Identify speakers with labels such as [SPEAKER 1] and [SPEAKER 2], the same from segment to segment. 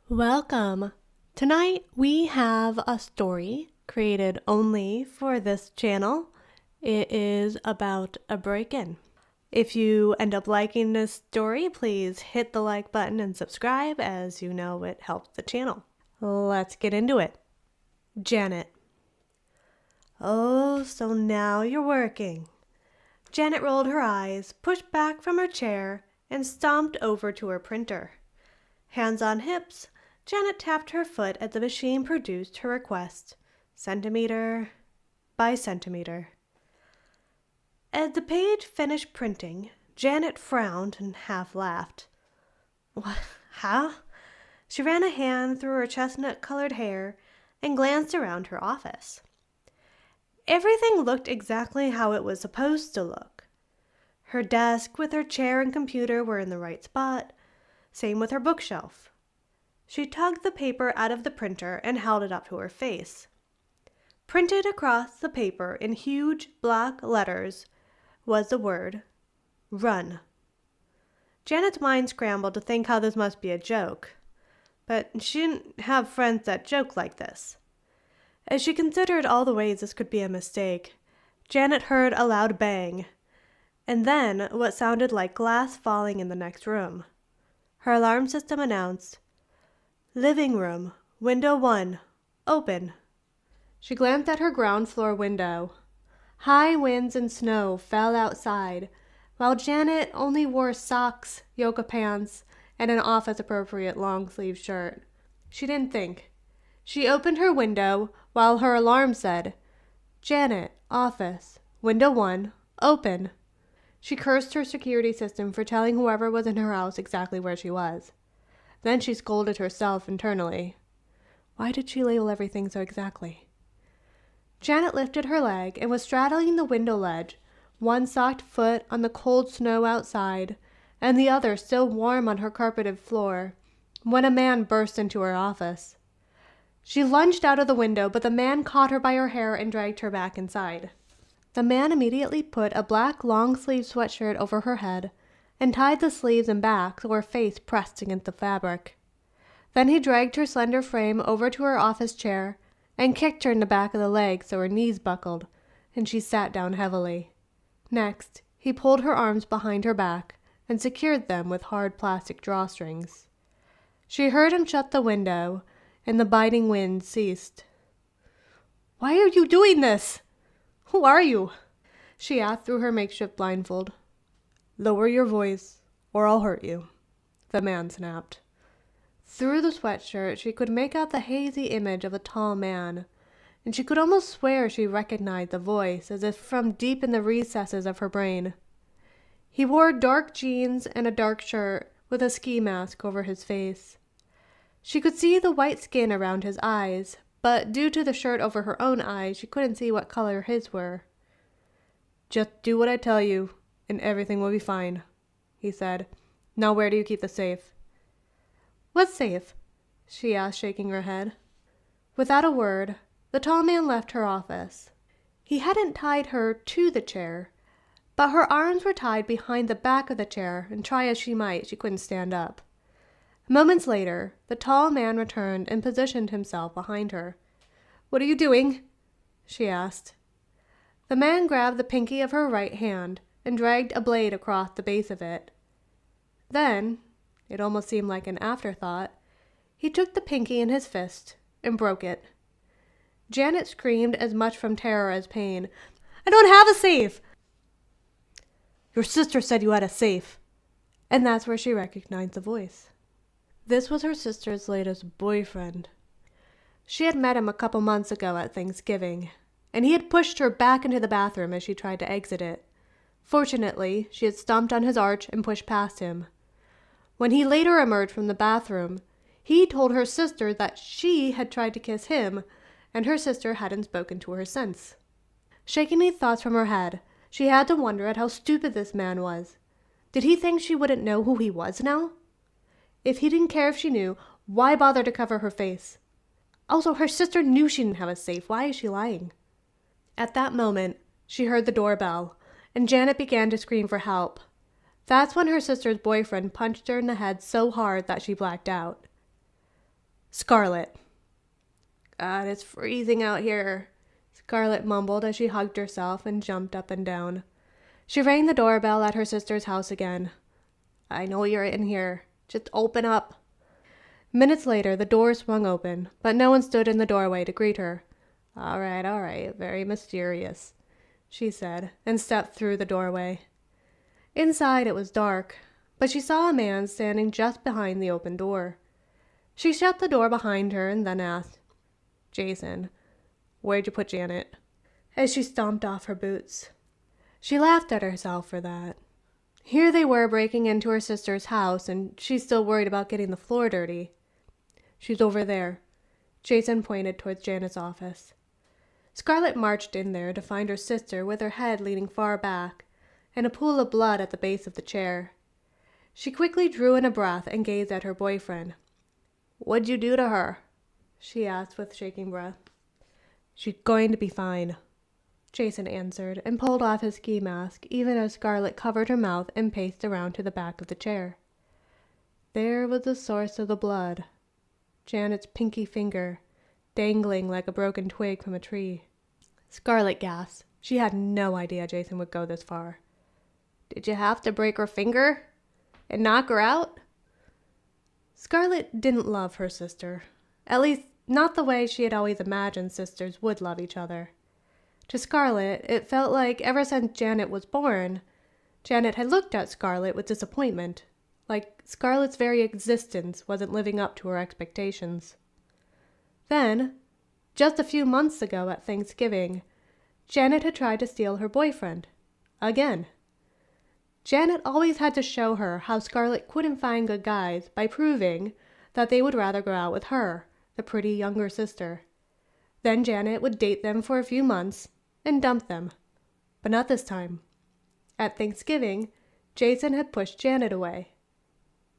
[SPEAKER 1] Welcome. Tonight we have a story created only for this channel. It is about a break-in. If you end up liking this story, please hit the like button and subscribe, as you know it helps the channel. Let's get into it. Janet. Oh, so now you're working. Janet rolled her eyes, pushed back from her chair, and stomped over to her printer. Hands on hips, Janet tapped her foot as the machine produced her request, centimeter by centimeter. As the page finished printing, Janet frowned and half laughed. What? How? She ran a hand through her chestnut-colored hair and glanced around her office. Everything looked exactly how it was supposed to look. Her desk with her chair and computer were in the right spot, same with her bookshelf. She tugged the paper out of the printer and held it up to her face. Printed across the paper in huge black letters was the word, Run. Janet's mind scrambled to think how this must be a joke, but she didn't have friends that joked like this. As she considered all the ways this could be a mistake, Janet heard a loud bang, and then what sounded like glass falling in the next room. Her alarm system announced, Living room, window 1, open. She glanced at her ground floor window. High winds and snow fell outside, while Janet only wore socks, yoga pants, and an office-appropriate long-sleeve shirt. She didn't think. She opened her window while her alarm said, Janet, office, window 1, open. She cursed her security system for telling whoever was in her house exactly where she was. Then she scolded herself internally. Why did she label everything so exactly? Janet lifted her leg and was straddling the window ledge, one socked foot on the cold snow outside, and the other still warm on her carpeted floor, when a man burst into her office. She lunged out of the window, but the man caught her by her hair and dragged her back inside. The man immediately put a black long-sleeved sweatshirt over her head and tied the sleeves and back so her face pressed against the fabric. Then he dragged her slender frame over to her office chair and kicked her in the back of the leg so her knees buckled, and she sat down heavily. Next, he pulled her arms behind her back and secured them with hard plastic drawstrings. She heard him shut the window, and the biting wind ceased. "Why are you doing this? Who are you?" she asked through her makeshift blindfold. "Lower your voice, or I'll hurt you," the man snapped. Through the sweatshirt, she could make out the hazy image of a tall man, and she could almost swear she recognized the voice as if from deep in the recesses of her brain. He wore dark jeans and a dark shirt with a ski mask over his face. She could see the white skin around his eyes, but due to the shirt over her own eyes, she couldn't see what color his were. "Just do what I tell you, and everything will be fine," he said. "Now where do you keep the safe?" "What safe?" she asked, shaking her head. Without a word, the tall man left her office. He hadn't tied her to the chair, but her arms were tied behind the back of the chair, and try as she might, she couldn't stand up. Moments later, the tall man returned and positioned himself behind her. "What are you doing?" she asked. The man grabbed the pinky of her right hand and dragged a blade across the base of it. Then, it almost seemed like an afterthought, he took the pinky in his fist and broke it. Janet screamed as much from terror as pain. "I don't have a safe!" "Your sister said you had a safe." And that's where she recognized the voice. This was her sister's latest boyfriend. She had met him a couple months ago at Thanksgiving, and he had pushed her back into the bathroom as she tried to exit it. Fortunately, she had stomped on his arch and pushed past him. When he later emerged from the bathroom, he told her sister that she had tried to kiss him, and her sister hadn't spoken to her since. Shaking these thoughts from her head, she had to wonder at how stupid this man was. Did he think she wouldn't know who he was now? If he didn't care if she knew, why bother to cover her face? Also, her sister knew she didn't have a safe. Why is she lying? At that moment, she heard the doorbell, and Janet began to scream for help. That's when her sister's boyfriend punched her in the head so hard that she blacked out. Scarlet. God, it's freezing out here, Scarlet mumbled as she hugged herself and jumped up and down. She rang the doorbell at her sister's house again. I know you're in here. Just open up. Minutes later, the door swung open, but no one stood in the doorway to greet her. All right, very mysterious, she said, and stepped through the doorway. Inside it was dark, but she saw a man standing just behind the open door. She shut the door behind her and then asked, Jason, where'd you put Janet? As she stomped off her boots. She laughed at herself for that. Here they were breaking into her sister's house, and she's still worried about getting the floor dirty. She's over there. Jason pointed towards Janet's office. Scarlet marched in there to find her sister with her head leaning far back and a pool of blood at the base of the chair. She quickly drew in a breath and gazed at her boyfriend. What'd you do to her? She asked with shaking breath. She's going to be fine, Jason answered and pulled off his ski mask even as Scarlet covered her mouth and paced around to the back of the chair. There was the source of the blood. Janet's pinky finger, dangling like a broken twig from a tree. Scarlet gasped. She had no idea Jason would go this far. Did you have to break her finger? And knock her out? Scarlet didn't love her sister. At least, not the way she had always imagined sisters would love each other. To Scarlet, it felt like ever since Janet was born, Janet had looked at Scarlet with disappointment, like Scarlet's very existence wasn't living up to her expectations. Then, just a few months ago at Thanksgiving, Janet had tried to steal her boyfriend. Again. Janet always had to show her how Scarlet couldn't find good guys by proving that they would rather go out with her, the pretty younger sister. Then Janet would date them for a few months and dump them. But not this time. At Thanksgiving, Jason had pushed Janet away.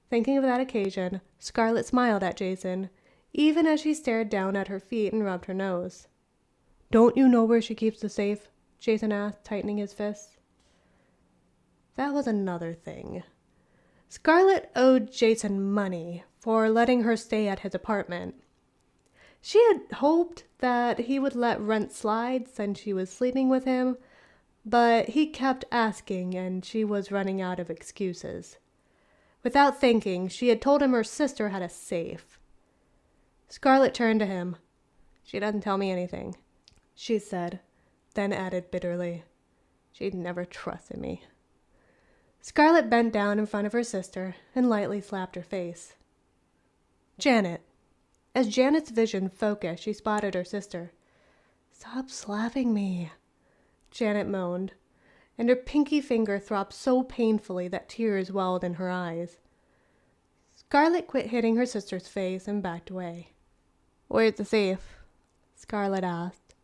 [SPEAKER 1] Thinking of that occasion, Scarlet smiled at Jason, even as she stared down at her feet and rubbed her nose. Don't you know where she keeps the safe? Jason asked, tightening his fists. That was another thing. Scarlet owed Jason money for letting her stay at his apartment. She had hoped that he would let rent slide since she was sleeping with him, but he kept asking and she was running out of excuses. Without thinking, she had told him her sister had a safe. Scarlet turned to him. She doesn't tell me anything, she said, then added bitterly, she'd never trusted me. Scarlet bent down in front of her sister and lightly slapped her face. Janet. As Janet's vision focused, she spotted her sister. Stop slapping me, Janet moaned, and her pinky finger throbbed so painfully that tears welled in her eyes. Scarlet quit hitting her sister's face and backed away. Where's the safe? Scarlet asked,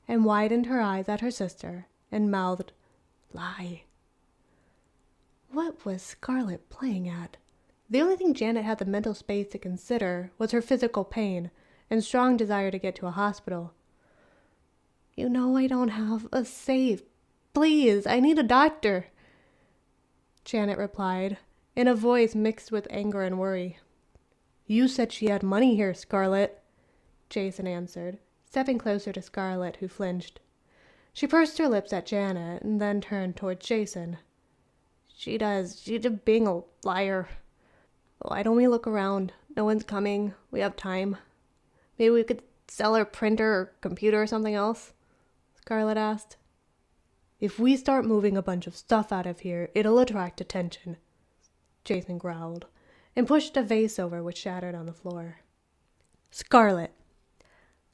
[SPEAKER 1] and widened her eyes at her sister and mouthed, Lie. What was Scarlet playing at? The only thing Janet had the mental space to consider was her physical pain and strong desire to get to a hospital. You know I don't have a safe. Please, I need a doctor, Janet replied, in a voice mixed with anger and worry. You said she had money here, Scarlet, Jason answered, stepping closer to Scarlet, who flinched. She pursed her lips at Janet and then turned towards Jason. She does. She's just being a liar. Why don't we look around? No one's coming. We have time. Maybe we could sell our printer or computer or something else? Scarlet asked. If we start moving a bunch of stuff out of here, it'll attract attention, Jason growled, and pushed a vase over which shattered on the floor. Scarlet.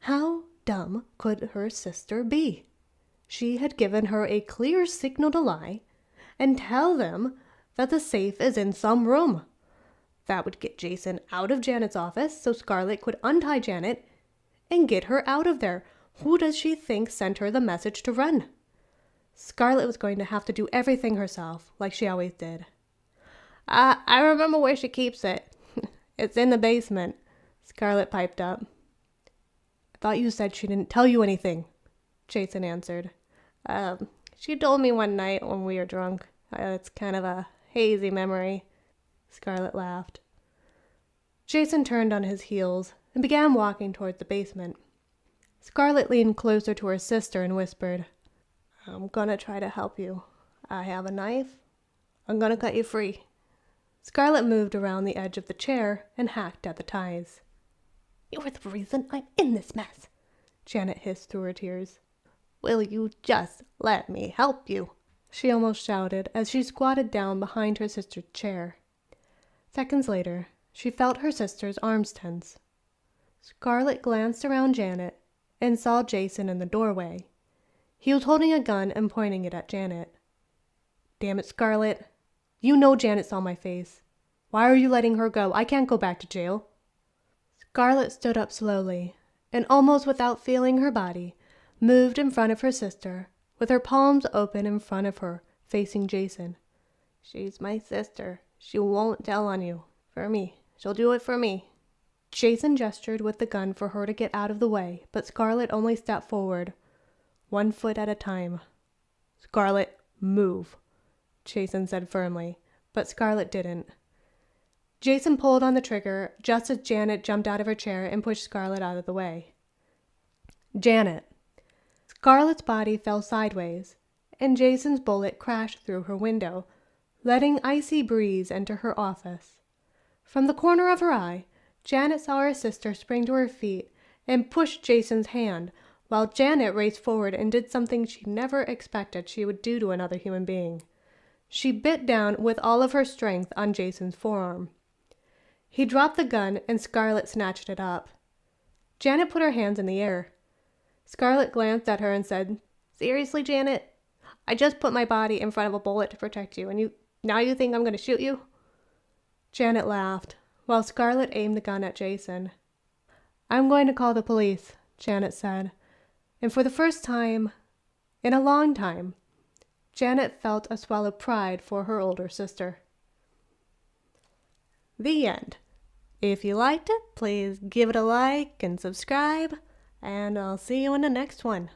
[SPEAKER 1] How dumb could her sister be? She had given her a clear signal to lie and tell them that the safe is in some room. That would get Jason out of Janet's office so Scarlet could untie Janet and get her out of there. Who does she think sent her the message to run? Scarlet was going to have to do everything herself, like she always did. I remember where she keeps it. It's in the basement, Scarlet piped up. I thought you said she didn't tell you anything, Jason answered. She told me one night when we were drunk. It's kind of a hazy memory. Scarlet laughed. Jason turned on his heels, and began walking towards the basement. Scarlett leaned closer to her sister and whispered, "I'm gonna try to help you. I have a knife. I'm gonna cut you free." Scarlett moved around the edge of the chair and hacked at the ties. "You're the reason I'm in this mess," Janet hissed through her tears. "Will you just let me help you?" she almost shouted as she squatted down behind her sister's chair. Seconds later, she felt her sister's arms tense. Scarlett glanced around Janet and saw Jason in the doorway. He was holding a gun and pointing it at Janet. "Damn it, Scarlett. You know Janet saw my face. Why are you letting her go? I can't go back to jail." Scarlett stood up slowly and, almost without feeling her body, moved in front of her sister, with her palms open in front of her, facing Jason. "She's my sister. She won't tell on you. For me. She'll do it for me." Jason gestured with the gun for her to get out of the way, but Scarlett only stepped forward, 1 foot at a time. "Scarlett, move," Jason said firmly, but Scarlett didn't. Jason pulled on the trigger just as Janet jumped out of her chair and pushed Scarlett out of the way. "Janet." Scarlett's body fell sideways, and Jason's bullet crashed through her window, letting icy breeze enter her office. From the corner of her eye, Janet saw her sister spring to her feet and push Jason's hand, while Janet raced forward and did something she never expected she would do to another human being. She bit down with all of her strength on Jason's forearm. He dropped the gun and Scarlett snatched it up. Janet put her hands in the air. Scarlett glanced at her and said, "Seriously, Janet? I just put my body in front of a bullet to protect you, and now you think I'm going to shoot you?" Janet laughed, while Scarlett aimed the gun at Jason. "I'm going to call the police," Janet said, and for the first time in a long time, Janet felt a swell of pride for her older sister. The end. If you liked it, please give it a like and subscribe, and I'll see you in the next one.